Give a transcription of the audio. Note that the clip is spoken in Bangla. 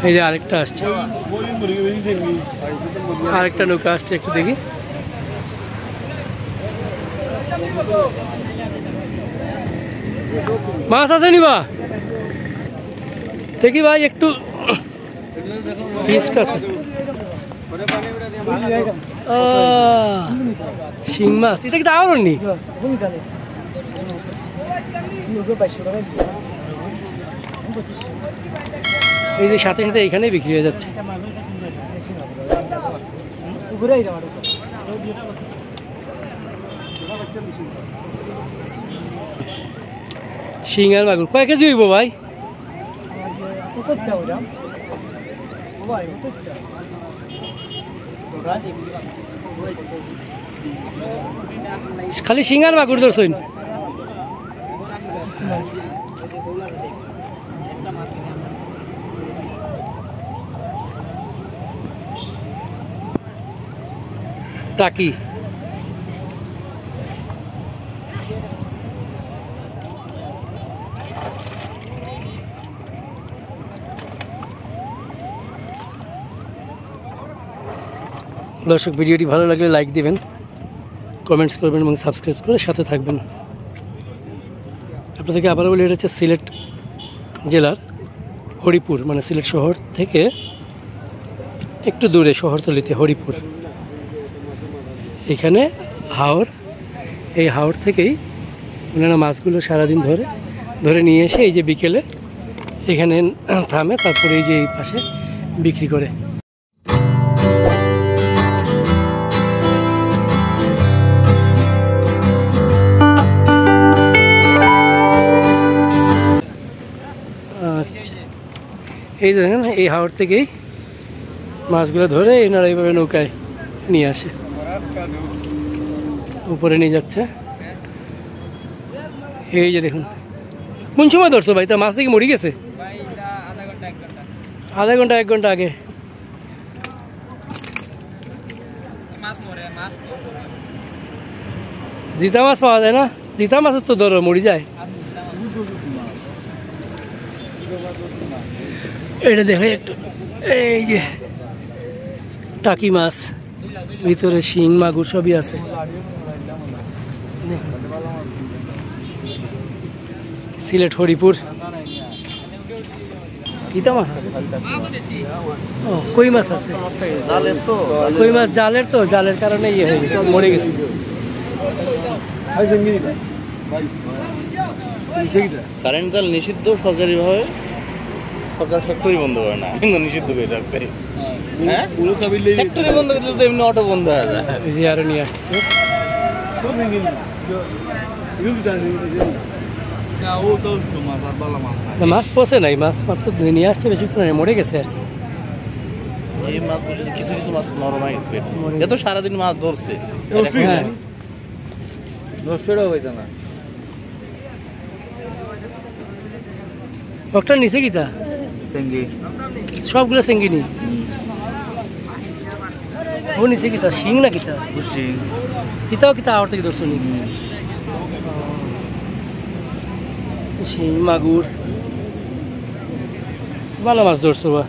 এই যে আরেকটা আসছে, আরেকটা নৌকা আসছে, একটু দেখি। মাছ আছে নিবা দেখি ভাই, একটু শিং মাছ, এটা কি তাও নি? এই যে সাথে সাথে এখানেই বিক্রি হয়ে যাচ্ছে। শিং আর মাগুর কয় কেজি হইব ভাই? খালি শিং আর মাগুর ধরছেন? টাকি দর্শক, ভিডিওটি ভালো লাগলে লাইক দিবেন, কমেন্টস করবেন এবং সাবস্ক্রাইব করে সাথে থাকবেন। আপনাদেরকে আবার বলি, এটা হচ্ছে সিলেট জেলার হরিপুর, মানে সিলেট শহর থেকে একটু দূরে, শহরতলিতে হরিপুর। এখানে হাওর, এই হাওর থেকেই ওনারা মাছগুলো সারাদিন ধরে নিয়ে এসে এই যে বিকেলে এখানে থামে, তারপরে এই যে এই পাশে বিক্রি করে। আচ্ছা, এই দেখেন, এই হাওর থেকেই মাছগুলো ধরে এনারা এইভাবে নৌকায় নিয়ে আসে, উপরে নিয়ে যাচ্ছে। এই যে দেখুন, কোন সময় ধরছো ভাই? তা মাছ থেকে মরে গেছে? আধা ঘন্টা 1 ঘন্টা আগে। জিতা মাছ পাওয়া যায় না? জিতা মাছের তো ধরো মরি যায়। এটা দেখে একটু, এই যে টাকি মাছ, ভিতরে শিং মাগুর সবই আছে। সিলেট হরিপুর কিতা মাছ আছে? ও, কই মাছ আছে। কই মাছ জালের, তো জালের কারণে ইয়ে হয়ে গেছে, মরে গেছে। কারেন্ট জাল নিষিদ্ধ সরকারিভাবে, সরকার ফ্যাক্টরি বন্ধ করে না, কিন্তু নিষিদ্ধ করে রাখছে। হ্যাঁ, ফ্যাক্টরি বন্ধ করলে তো এমনি অটো বন্ধ হয়ে যায়। এই যে আরো নিয়ে আসছে। মাছ পচে নাই, মাছ মাত্র নিয়ে আসছে, বেশিক্ষণ মরে গেছে আর কি। এই মাছগুলো কিছু কিছু মাছ নরম হয়ে গেছে, এত সারাদিন মাছ ধরছে। একটা নিচে কিতা সবগুলো সেঙ্গিনি, ও নিচে কিতা শিং না কিতা? কিতাও কিতা আওয়ার থেকে ধরছো নি? শিং মাগুর, ভালো মাছ ধরছো বা।